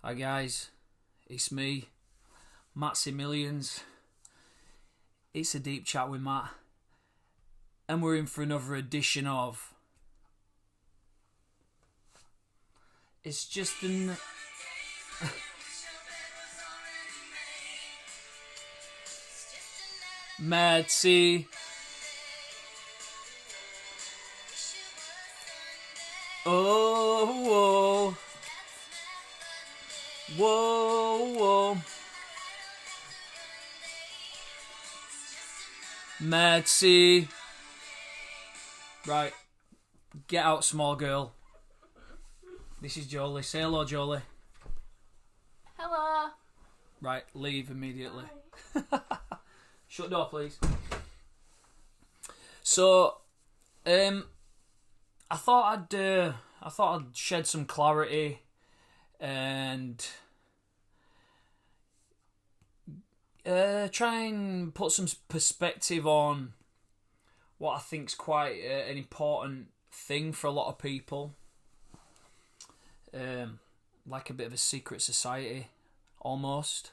Hi guys, it's me, Maximilians. It's a deep chat with Matt, and we're in for another edition of It's Just an Matsy. Oh, whoa, whoa, whoa. Matsy. Right, get out, small girl. This is Jolie. Say hello, Jolie. Hello. Right, leave immediately. Shut the door, please. So, I thought I'd shed some clarity and try and put some perspective on what I think's quite an important thing for a lot of people. Like a bit of a secret society, almost.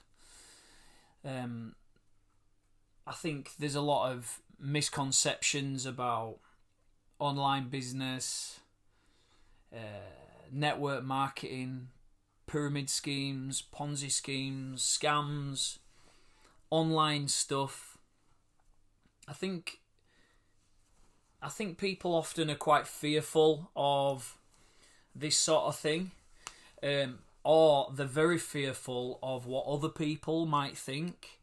I think there's a lot of misconceptions about online business, network marketing, pyramid schemes, Ponzi schemes, scams, online stuff. I think people often are quite fearful of this sort of thing, or they're very fearful of what other people might think.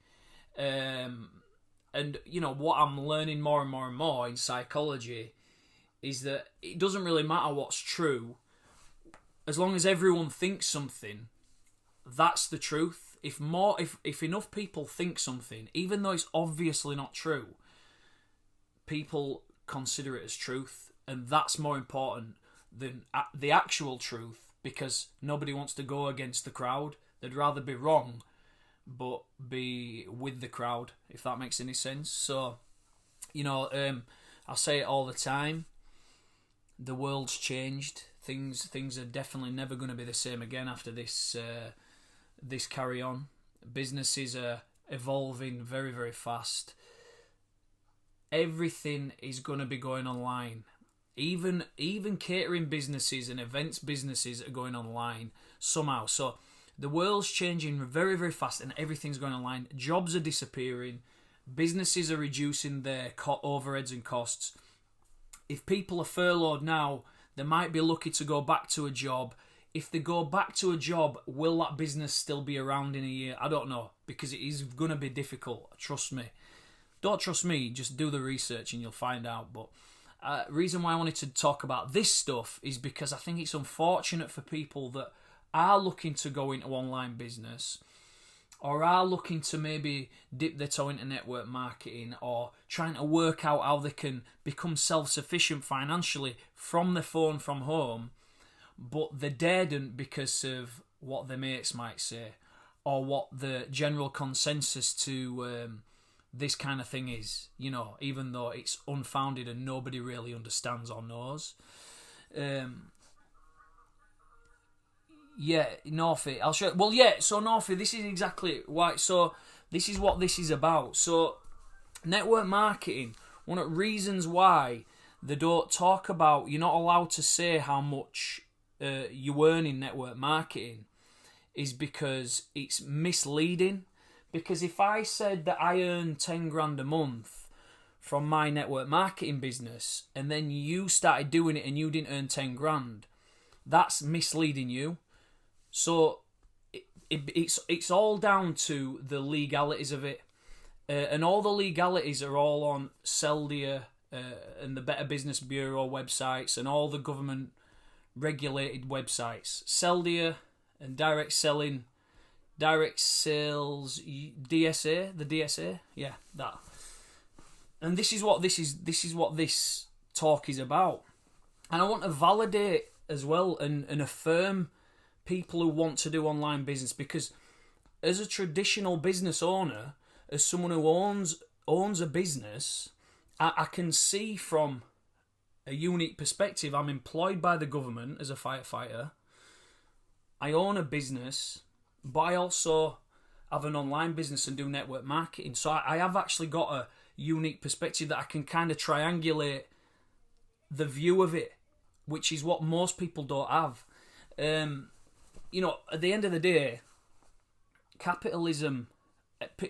And you know what I'm learning more and more and more in psychology is that it doesn't really matter what's true, as long as everyone thinks something. That's the truth. If enough people think something, even though it's obviously not true, people consider it as truth, and that's more important than the actual truth, because nobody wants to go against the crowd. They'd rather be wrong but be with the crowd, if that makes any sense. So, you know, I say it all the time. The world's changed. Things are definitely never going to be the same again after this carry on. Businesses are evolving very, very fast. Everything is going to be going online. Even catering businesses and events businesses are going online somehow. So the world's changing very, very fast, and everything's going online. Jobs are disappearing. Businesses are reducing their overheads and costs. If people are furloughed now, they might be lucky to go back to a job. If they go back to a job, will that business still be around in a year? I don't know, because it is going to be difficult. Trust me. Don't trust me, just do the research and you'll find out. But reason why I wanted to talk about this stuff is because I think it's unfortunate for people that are looking to go into online business, or are looking to maybe dip their toe into network marketing, or trying to work out how they can become self-sufficient financially from their phone from home, but they daren't because of what their mates might say, or what the general consensus to this kind of thing is, you know, even though it's unfounded and nobody really understands or knows. Yeah, Northy, I'll show. Well, yeah. So Northy, this is exactly why. So this is what this is about. So network marketing. One of the reasons why they don't talk about, you're not allowed to say how much you earn in network marketing, is because it's misleading. Because if I said that I earn 10 grand a month from my network marketing business, and then you started doing it and you didn't earn 10 grand, that's misleading you. So it's all down to the legalities of it, and all the legalities are all on Celdia and the Better Business Bureau websites and all the government regulated websites. Celdia and direct sales, DSA, the DSA, yeah, that. And this is what this talk is about. And I want to validate as well and affirm people who want to do online business, because as a traditional business owner, as someone who owns a business, I can see from a unique perspective. I'm employed by the government as a firefighter. I own a business, but I also have an online business and do network marketing. So I have actually got a unique perspective that I can kind of triangulate the view of it, which is what most people don't have. You know, at the end of the day, capitalism,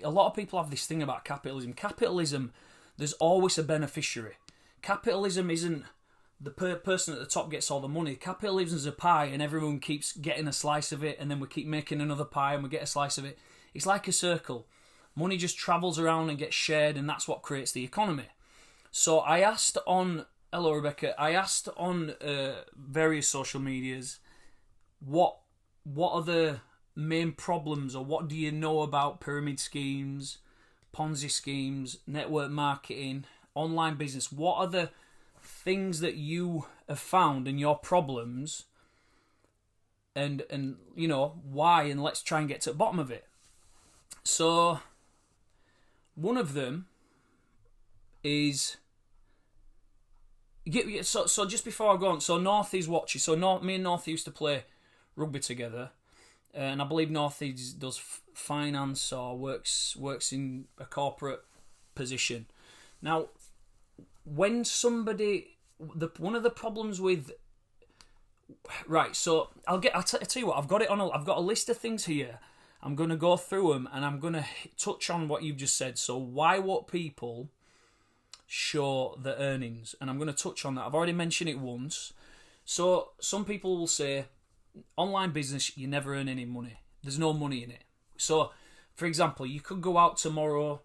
a lot of people have this thing about capitalism. Capitalism, there's always a beneficiary. Capitalism isn't the person at the top gets all the money. Capitalism is a pie and everyone keeps getting a slice of it, and then we keep making another pie and we get a slice of it. It's like a circle. Money just travels around and gets shared, and that's what creates the economy. So I asked on, hello Rebecca, I asked on various social medias, what are the main problems, or what do you know about pyramid schemes, Ponzi schemes, network marketing, online business? What are the things that you have found in your problems, and you know why, and let's try and get to the bottom of it. So one of them is, so just before I go on, so Northie's watching. So me and Northie used to play rugby together, and I believe Northie does finance or works in a corporate position. Now, when somebody, one of the problems with, right, so I'll tell you what, I've got a list of things here. I'm going to go through them, and I'm going to touch on what you've just said. So why won't people show the earnings? And I'm going to touch on that. I've already mentioned it once. So some people will say, online business, you never earn any money. There's no money in it. So, for example, you could go out tomorrow,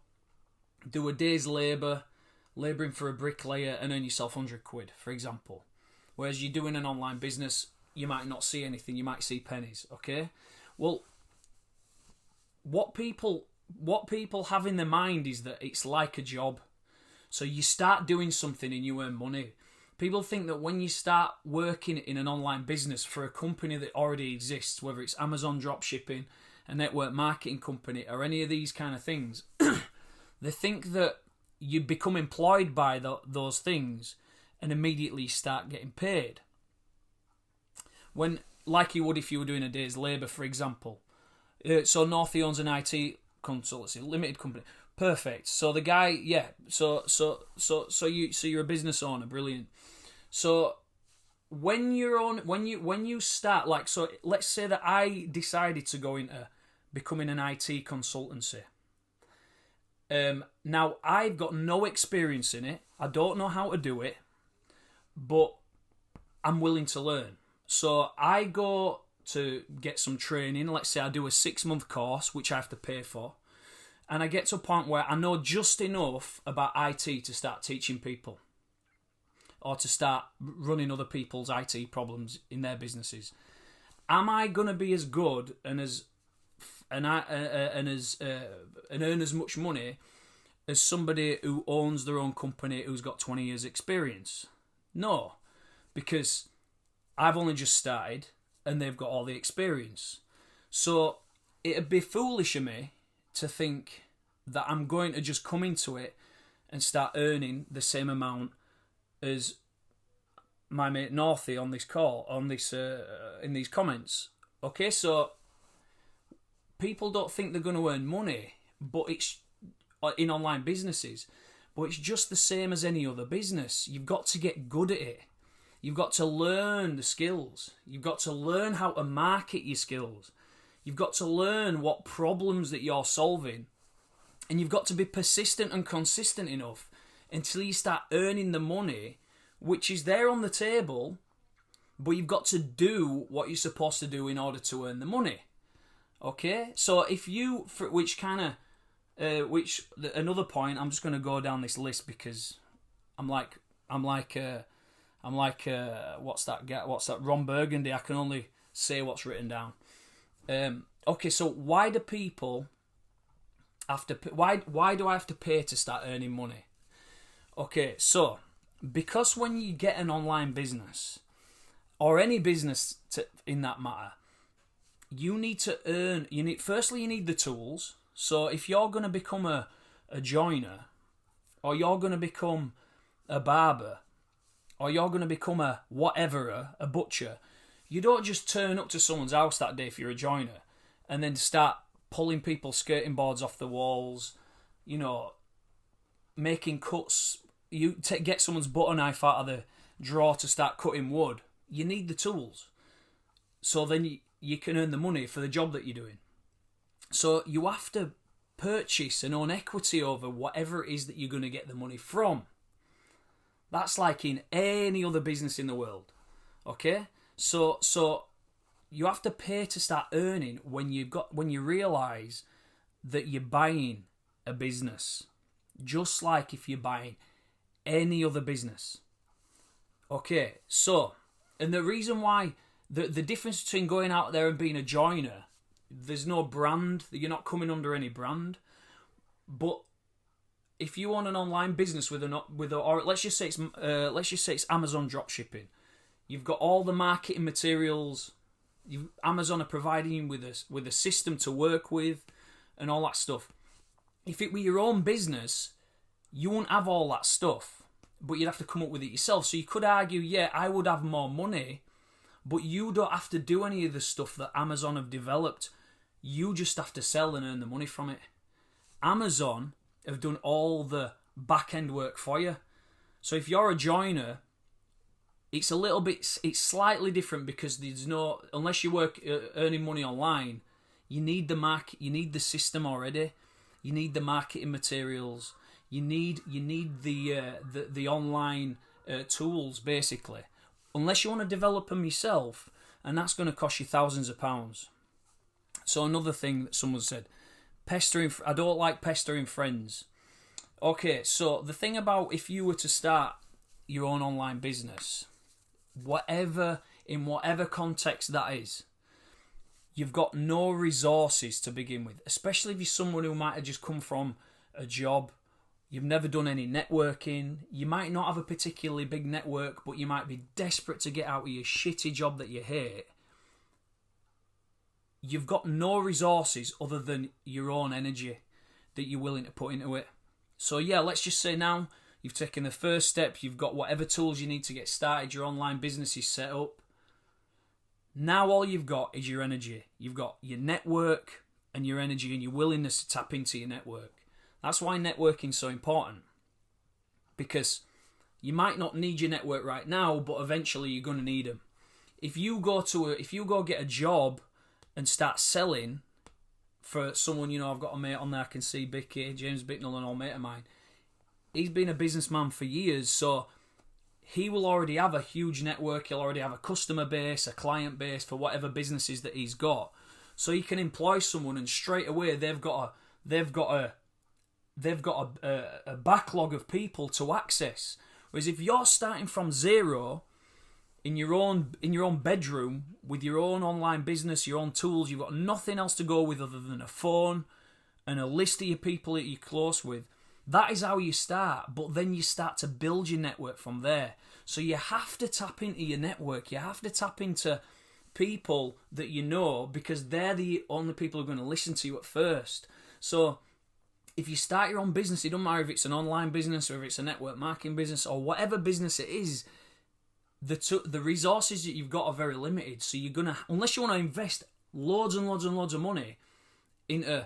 do a day's labouring for a bricklayer, and earn yourself 100 quid, for example. Whereas you're doing an online business, you might not see anything. You might see pennies, okay? Well, what people have in their mind is that it's like a job. So you start doing something and you earn money. People think that when you start working in an online business for a company that already exists, whether it's Amazon dropshipping, a network marketing company, or any of these kind of things, they think that you become employed by those things and immediately start getting paid. When, like you would if you were doing a day's labour, for example. So Northie owns an IT consultancy, limited company. Perfect. So the guy, yeah. So you're a business owner, brilliant. So when you start, like, so let's say that I decided to go into becoming an IT consultancy. Now I've got no experience in it. I don't know how to do it, but I'm willing to learn. So I go to get some training. Let's say I do a 6-month course, which I have to pay for. And I get to a point where I know just enough about IT to start teaching people, or to start running other people's IT problems in their businesses. Am I going to be as good and earn as much money as somebody who owns their own company who's got 20 years experience? No, because I've only just started and they've got all the experience. So it'd be foolish of me to think that I'm going to just come into it and start earning the same amount as my mate Northie on this call, in these comments. Okay, so people don't think they're going to earn money, but it's in online businesses, but it's just the same as any other business. You've got to get good at it. You've got to learn the skills. You've got to learn how to market your skills. You've got to learn what problems that you're solving. And you've got to be persistent and consistent enough until you start earning the money, which is there on the table, but you've got to do what you're supposed to do in order to earn the money. Okay? So if you, another point, I'm just going to go down this list because I'm like what's that Ron Burgundy? I can only say what's written down. Okay, so why do people have to? Why do I have to pay to start earning money? Okay, so because when you get an online business or any business in that matter, you need to earn. Firstly, you need the tools. So if you're going to become a joiner, or you're going to become a barber, or you're going to become a butcher, You don't just turn up to someone's house that day if you're a joiner and then start pulling people's skirting boards off the walls, making cuts. You get someone's butter knife out of the drawer to start cutting wood. You need the tools. So then you can earn the money for the job that you're doing. So you have to purchase and own equity over whatever it is that you're going to get the money from. That's like in any other business in the world. Okay? So you have to pay to start earning when you realise that you're buying a business. Just like if you're buying any other business. Okay, so, and the reason why, the difference between going out there and being a joiner, there's no brand, you're not coming under any brand, but if you want an online business or let's just say it's Amazon dropshipping, you've got all the marketing materials, Amazon are providing you with a system to work with and all that stuff. If it were your own business, you wouldn't have all that stuff, but you'd have to come up with it yourself. So you could argue, yeah, I would have more money, but you don't have to do any of the stuff that Amazon have developed. You just have to sell and earn the money from it. Amazon have done all the back-end work for you. So if you're a joiner, it's slightly different because unless you work earning money online, you need the market, you need the system already. You need the marketing materials. You need the online tools, basically. Unless you want to develop them yourself, and that's going to cost you thousands of pounds. So another thing that someone said, I don't like pestering friends. Okay, so the thing about if you were to start your own online business, in whatever context that is, you've got no resources to begin with, especially if you're someone who might have just come from a job. You've never done any networking. You might not have a particularly big network, but you might be desperate to get out of your shitty job that you hate. You've got no resources other than your own energy that you're willing to put into it. So yeah, let's just say now you've taken the first step. You've got whatever tools you need to get started. Your online business is set up. Now all you've got is your energy. You've got your network and your energy and your willingness to tap into your network. That's why networking is so important. Because you might not need your network right now, but eventually you're going to need them. If you go get a job and start selling for someone, I've got a mate on there, I can see Bicky, James Bicknell, an old mate of mine. He's been a businessman for years, so he will already have a huge network. He'll already have a customer base, a client base for whatever businesses that he's got. So he can employ someone, and straight away they've got a backlog of people to access. Whereas if you're starting from zero in your own bedroom with your own online business, your own tools, you've got nothing else to go with other than a phone and a list of your people that you're close with. That is how you start, but then you start to build your network from there. So you have to tap into your network. You have to tap into people that you know, because they're the only people who are going to listen to you at first. So if you start your own business, it doesn't matter if it's an online business or if it's a network marketing business or whatever business it is, the resources that you've got are very limited. So you're going to, unless you want to invest loads and loads and loads of money into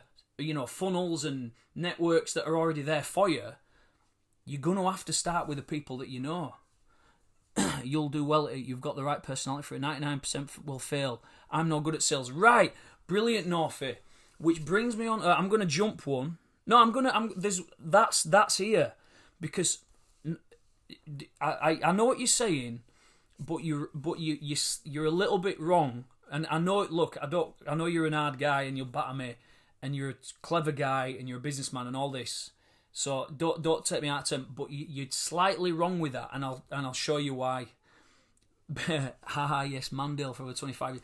funnels and networks that are already there for you, you're going to have to start with the people that you know. You'll do well. You've got the right personality for it. 99% will fail. I'm no good at sales. Right. Brilliant, Norfie. Which brings me on. I'm going to jump one. No, that's here. Because I know what you're saying, but you're a little bit wrong. And I know, look, I know you're an hard guy and you'll batter me. And you're a clever guy and you're a businessman and all this, so don't take me out of turn. But you're slightly wrong with that, and I'll show you why. Haha, yes, Mandel for over 25 years.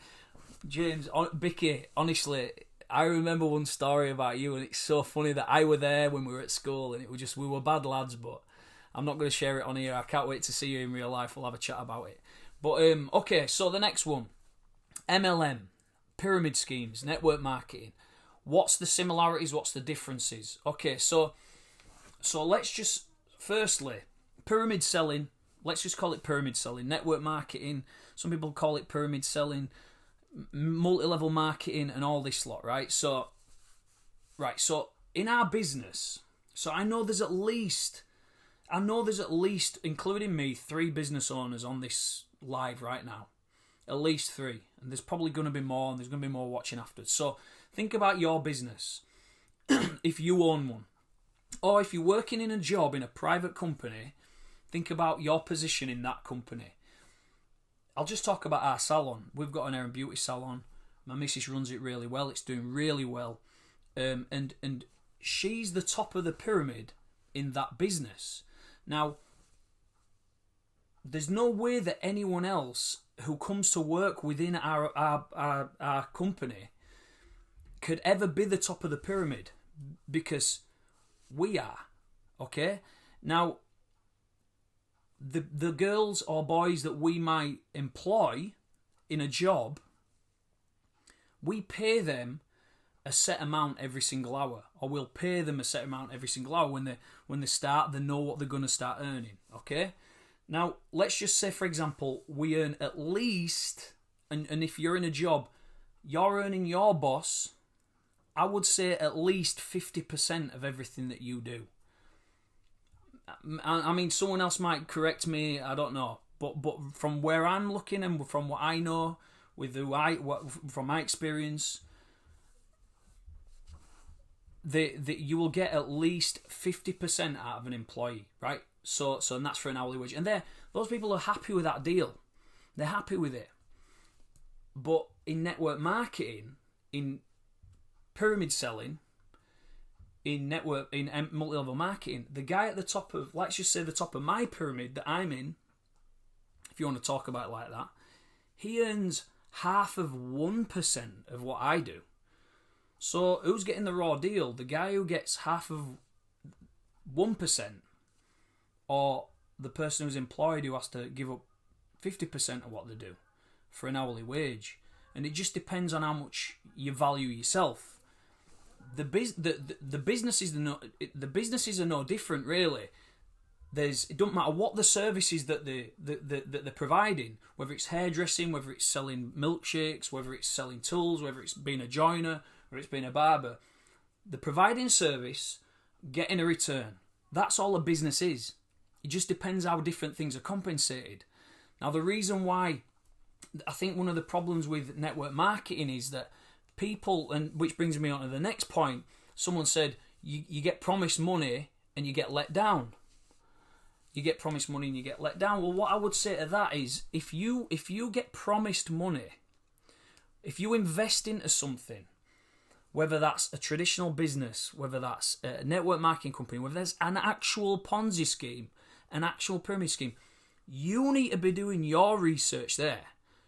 James, Bicky, honestly, I remember one story about you, and it's so funny that I were there when we were at school, and we were bad lads, but I'm not going to share it on here. I can't wait to see you in real life. We'll have a chat about it. But okay, so the next one, MLM, pyramid schemes, network marketing. What's the similarities? What's the differences? Okay, so let's just, firstly, pyramid selling, let's just call it pyramid selling, network marketing. Some people call it pyramid selling, multi-level marketing, and all this lot, right? So in our business, so I know there's at least, including me, 3 business owners on this live right now. At least 3. And there's probably going to be more, and there's going to be more watching after. So think about your business. If you own one, or if you're working in a job in a private company, think about your position in that company. I'll just talk about our salon. We've got an hair and beauty salon. My missus runs it really well. It's doing really well. And she's the top of the pyramid in that business. Now, there's no way that anyone else who comes to work within our company could ever be the top of the pyramid, because we are. Okay? Now, the girls or boys that we might employ in a job, we pay them a set amount every single hour, or we'll pay them a set amount every single hour. When they start, they know what they're going to start earning. Okay? Now, let's just say, for example, we earn at least, and if you're in a job, you're earning your boss, I would say at least 50% of everything that you do. I mean, someone else might correct me, I don't know. But from where I'm looking and from what I know, from my experience, you will get at least 50% out of an employee, right? So and that's for an hourly wage. And those people are happy with that deal. They're happy with it. But in network marketing, in pyramid selling, in multi-level marketing, the guy at the top of, let's just say the top of my pyramid that I'm in, if you want to talk about it like that, he earns half of 1% of what I do. So who's getting the raw deal? The guy who gets half of 1%, or the person who's employed who has to give up 50% of what they do for an hourly wage? And it just depends on how much you value yourself. The businesses are no different, really. It don't matter what the services that they're providing, whether it's hairdressing, whether it's selling milkshakes, whether it's selling tools, whether it's being a joiner, whether it's being a barber. The providing service, getting a return. That's all a business is. It just depends how different things are compensated. Now, the reason why I think one of the problems with network marketing is that people, and which brings me on to the next point, someone said you get promised money and you get let down. You get promised money and you get let down. Well, what I would say to that is, if you get promised money, if you invest into something, whether that's a traditional business, whether that's a network marketing company, whether there's an actual Ponzi scheme, an actual pyramid scheme, you need to be doing your research there.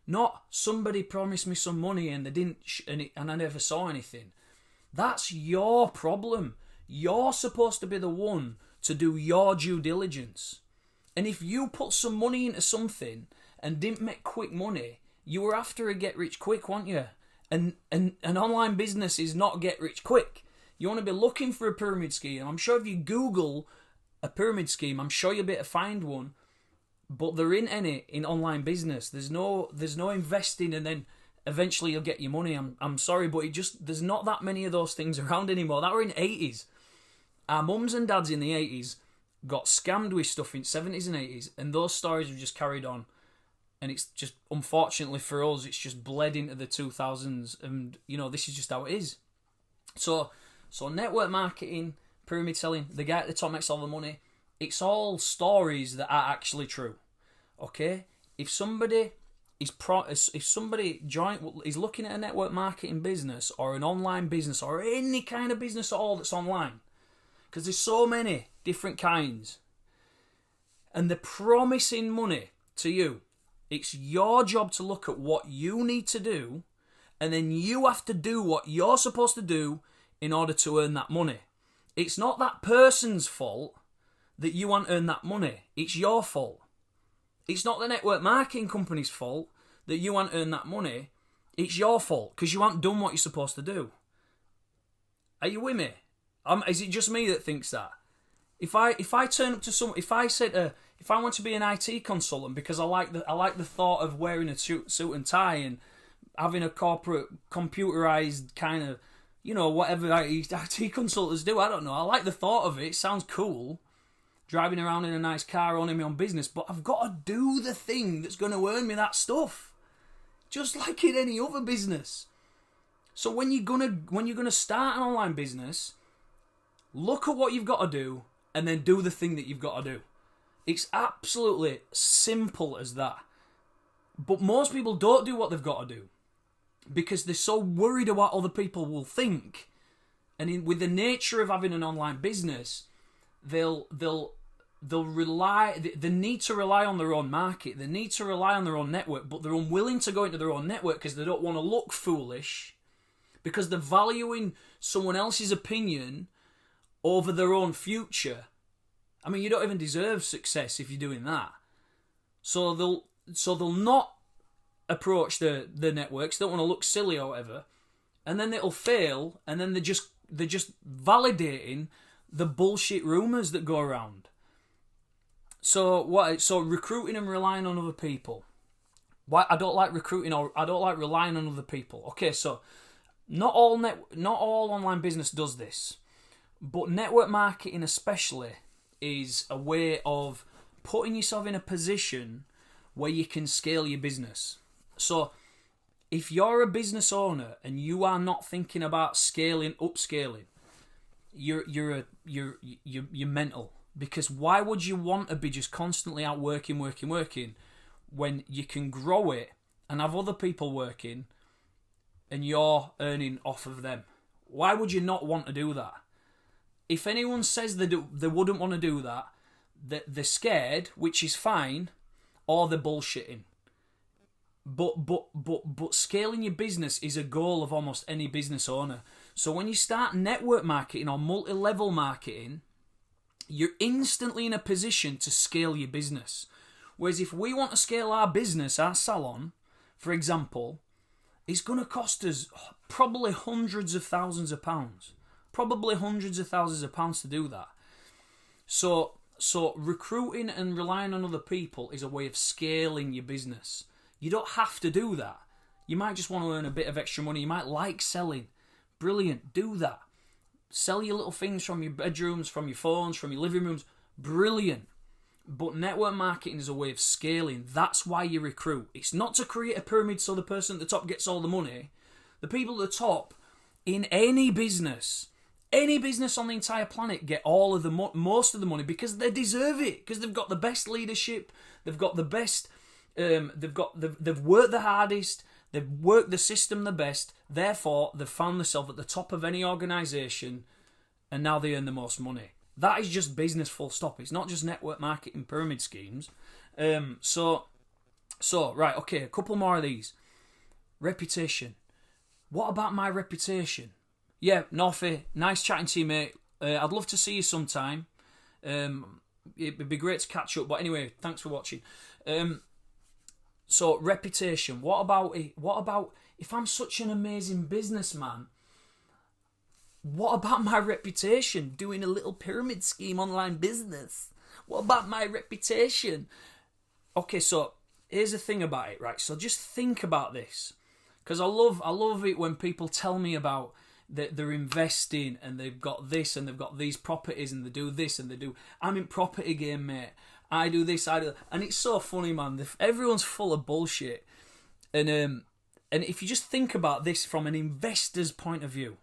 Not somebody promised me some money and they didn't, and I never saw anything. That's your problem. You're supposed to be the one to do your due diligence. And if you put some money into something and didn't make quick money, you were after a get rich quick, weren't you? And an online business is not get rich quick. You want to be looking for a pyramid scheme. I'm sure if you Google a pyramid scheme, I'm sure you'll be able to find one. But there ain't any in online business. There's no investing and then eventually you'll get your money. I'm sorry, but there's not that many of those things around anymore. That were in the 80s. Our mums and dads in the 80s got scammed with stuff in 70s and 80s, and those stories have just carried on. And it's just, unfortunately for us, it's just bled into the 2000s, and this is just how it is. So network marketing, pyramid selling, the guy at the top makes all the money. It's all stories that are actually true. Okay? If somebody is looking at a network marketing business or an online business or any kind of business at all that's online, because there's so many different kinds, and they're promising money to you, it's your job to look at what you need to do, and then you have to do what you're supposed to do in order to earn that money. It's not that person's fault that you won't earn that money. It's your fault. It's not the network marketing company's fault that you won't earn that money. It's your fault because you haven't done what you're supposed to do. Are you with me? Is it just me that thinks that? If I turn up to if I say to if I want to be an IT consultant because I like the thought of wearing a suit and tie and having a corporate computerized kind of, whatever IT consultants do, I don't know. I like the thought of it. It sounds cool. Driving around in a nice car, owning my own business, but I've got to do the thing that's going to earn me that stuff. Just like in any other business. So when you're gonna start an online business, look at what you've got to do and then do the thing that you've got to do. It's absolutely simple as that. But most people don't do what they've got to do because they're so worried about what other people will think. And with the nature of having an online business, they'll rely. They need to rely on their own market. They need to rely on their own network, but they're unwilling to go into their own network because they don't want to look foolish, because they're valuing someone else's opinion over their own future. I mean, you don't even deserve success if you're doing that. So they'll not approach the networks. They don't want to look silly or whatever, and then it'll fail. And then they're just validating the bullshit rumors that go around. So recruiting and relying on other people. Why I don't like recruiting or I don't like relying on other people. Okay, so not all online business does this, but network marketing especially is a way of putting yourself in a position where you can scale your business. So if you're a business owner and you are not thinking about upscaling, you're mental. Because why would you want to be just constantly out working when you can grow it and have other people working and you're earning off of them? Why would you not want to do that? If anyone says they wouldn't want to do that, they're scared, which is fine, or they're bullshitting. But scaling your business is a goal of almost any business owner. So when you start network marketing or multi-level marketing, you're instantly in a position to scale your business. Whereas if we want to scale our business, our salon, for example, it's going to cost us probably hundreds of thousands of pounds. Probably hundreds of thousands of pounds to do that. So recruiting and relying on other people is a way of scaling your business. You don't have to do that. You might just want to earn a bit of extra money. You might like selling. Brilliant. Do that. Sell your little things from your bedrooms, from your phones, from your living rooms. Brilliant. But network marketing is a way of scaling. That's why you recruit. It's not to create a pyramid so the person at the top gets all the money. The people at the top in any business on the entire planet get all of the most of the money because they deserve it. Because they've got the best leadership. They've got the best. They've worked the hardest. They've worked the system the best. Therefore, they've found themselves at the top of any organisation, and now they earn the most money. That is just business, full stop. It's not just network marketing pyramid schemes. So right, okay, a couple more of these. Reputation. What about my reputation? Yeah, Northy, nice chatting to you, mate. I'd love to see you sometime. It'd be great to catch up. But anyway, thanks for watching. So reputation. What about if I'm such an amazing businessman? What about my reputation? Doing a little pyramid scheme online business. What about my reputation? Okay, so here's the thing about it, right? So just think about this, because I love it when people tell me about that they're investing and they've got this and they've got these properties and they do this and they do. I'm in property game, mate. I do this, I do that. And it's so funny, man. Everyone's full of bullshit. And if you just think about this from an investor's point of view,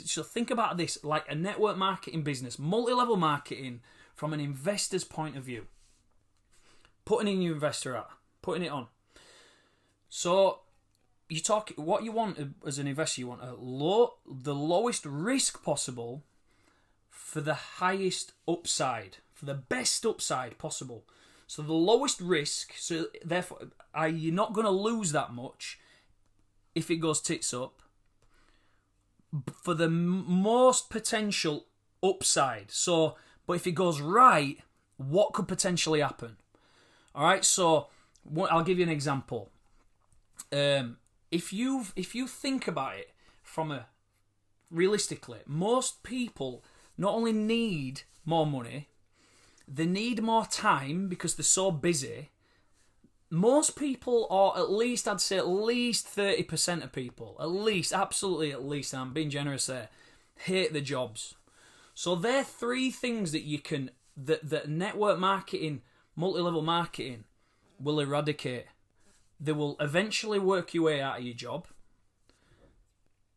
so think about this like a network marketing business, multi-level marketing from an investor's point of view. Putting in your investor hat, putting it on. So you talk what you want as an investor. You want the lowest risk possible for the highest upside, for the best upside possible. So the lowest risk, so therefore you're not going to lose that much if it goes tits up, for the most potential upside. So, but if it goes right, what could potentially happen? All right, so I'll give you an example. If you think about it realistically, most people not only need more money, they need more time because they're so busy. Most people, or at least I'd say at least 30% of people, at least, absolutely at least, and I'm being generous there, hate the jobs. So they're three things that you can, that network marketing, multi-level marketing will eradicate. They will eventually work your way out of your job.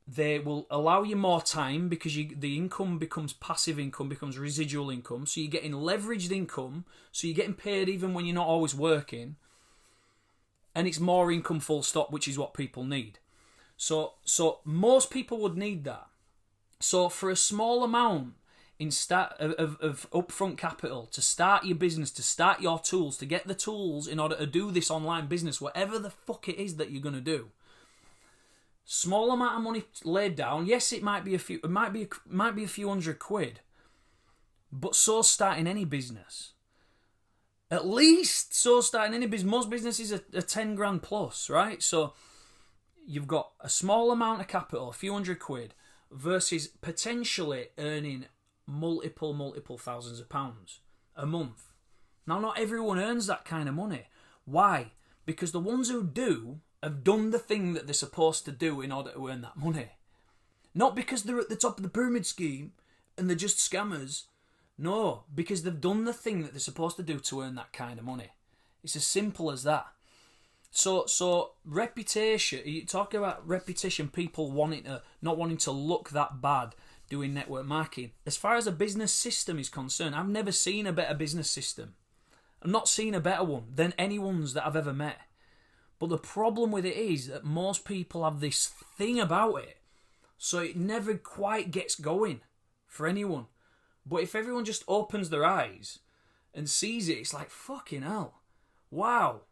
They will allow you more time because the income becomes passive income, becomes residual income. So you're getting leveraged income. So you're getting paid even when you're not always working. And it's more income full stop, which is what people need. So most people would need that. So for a small amount of upfront capital to start your business, to start your tools, to get the tools in order to do this online business, whatever the fuck it is that you're going to do. Small amount of money laid down. Yes, it might be a few hundred quid, but so starting any business. At least so starting any business. Most businesses are 10 grand plus, right? So you've got a small amount of capital, a few hundred quid, versus potentially earning multiple thousands of pounds a month. Now, not everyone earns that kind of money. Why? Because the ones who do have done the thing that they're supposed to do in order to earn that money. Not because they're at the top of the pyramid scheme and they're just scammers. No, because they've done the thing that they're supposed to do to earn that kind of money. It's as simple as that. So reputation, you talk about reputation, people not wanting to look that bad doing network marketing. As far as a business system is concerned, I've never seen a better business system. I've not seen a better one than any ones that I've ever met. But the problem with it is that most people have this thing about it, so it never quite gets going for anyone. But if everyone just opens their eyes and sees it, it's like, fucking hell, wow.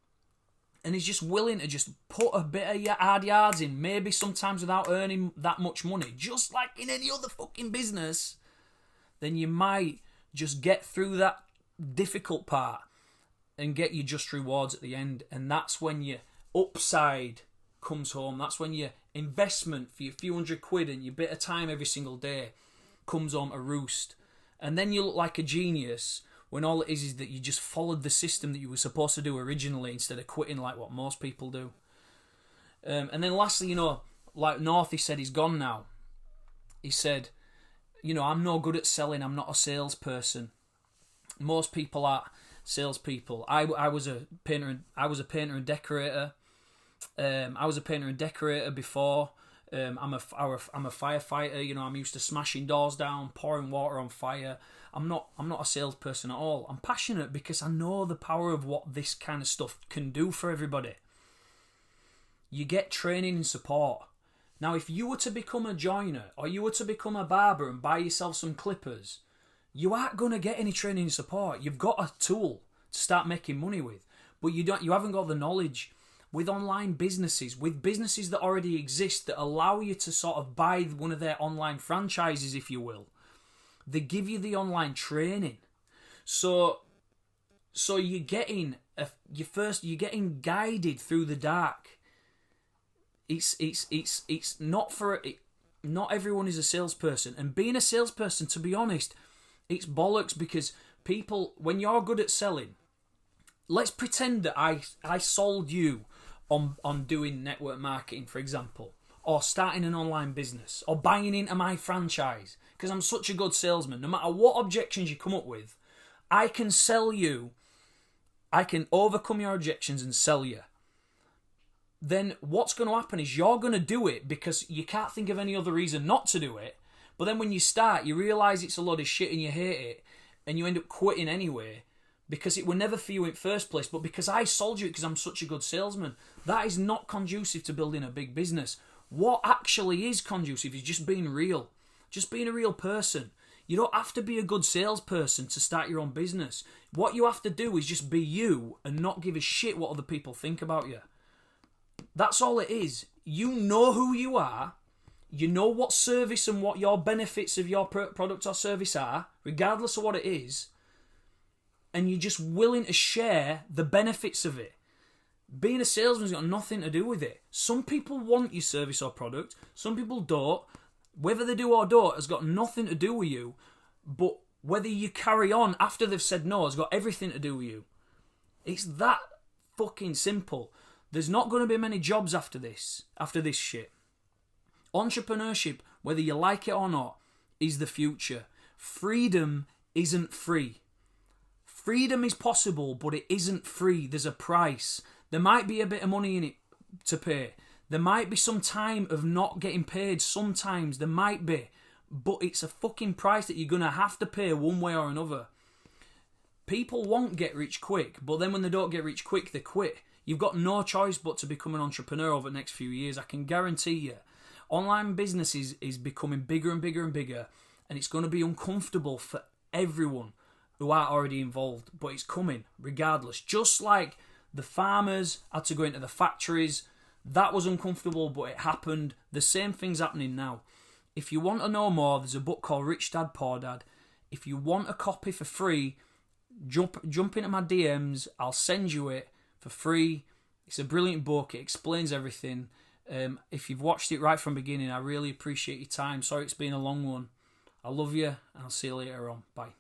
And is just willing to just put a bit of hard yards in, maybe sometimes without earning that much money, just like in any other fucking business, then you might just get through that difficult part and get your just rewards at the end. And that's when your upside comes home. That's when your investment for your few hundred quid and your bit of time every single day comes home to roost. And then you look like a genius when all it is that you just followed the system that you were supposed to do originally instead of quitting like what most people do. And then lastly, like North, he said he's gone now. He said, I'm no good at selling. I'm not a salesperson. Most people are salespeople. I was a painter. I was a painter and decorator. I was a painter and decorator before. I'm a firefighter. I'm used to smashing doors down, pouring water on fire. I'm not a salesperson at all. I'm passionate because I know the power of what this kind of stuff can do for everybody. You get training and support. Now, if you were to become a joiner or you were to become a barber and buy yourself some clippers, you aren't going to get any training and support. You've got a tool to start making money with, but you haven't got the knowledge. With online businesses, with businesses that already exist that allow you to sort of buy one of their online franchises, if you will, they give you the online training. So you're getting you're getting guided through the dark. It's not for it. Not everyone is a salesperson, and being a salesperson, to be honest, it's bollocks because people, when you're good at selling, let's pretend that I sold you on doing network marketing, for example, or starting an online business, or buying into my franchise, because I'm such a good salesman. No matter what objections you come up with, I can sell you. I can overcome your objections and sell you. Then what's going to happen is you're going to do it because you can't think of any other reason not to do it. But then when you start, you realise it's a lot of shit and you hate it, and you end up quitting anyway. Because it were never for you in first place, but because I sold you it because I'm such a good salesman. That is not conducive to building a big business. What actually is conducive is just being real. Just being a real person. You don't have to be a good salesperson to start your own business. What you have to do is just be you and not give a shit what other people think about you. That's all it is. You know who you are. You know what service and what your benefits of your product or service are, regardless of what it is. And you're just willing to share the benefits of it. Being a salesman's got nothing to do with it. Some people want your service or product. Some people don't. Whether they do or don't has got nothing to do with you. But Whether you carry on after they've said no has got everything to do with you. It's that fucking simple. There's not going to be many jobs after this shit. Entrepreneurship, whether you like it or not, is the future. Freedom isn't free. Freedom is possible, but it isn't free. There's a price. There might be a bit of money in it to pay. There might be some time of not getting paid. Sometimes there might be. But it's a fucking price that you're going to have to pay one way or another. People won't get rich quick, but then when they don't get rich quick, they quit. You've got no choice but to become an entrepreneur over the next few years. I can guarantee you. Online business is becoming bigger and bigger and bigger, and it's going to be uncomfortable for everyone who aren't already involved, but it's coming regardless. Just like the farmers had to go into the factories, that was uncomfortable, but it happened. The same thing's happening now. If you want to know more, there's a book called Rich Dad Poor Dad. If you want a copy for free, jump into my DMs. I'll send you it for free. It's a brilliant book. It explains everything. If you've watched it right from the beginning, I really appreciate your time. Sorry it's been a long one. I love you, and I'll see you later on. Bye.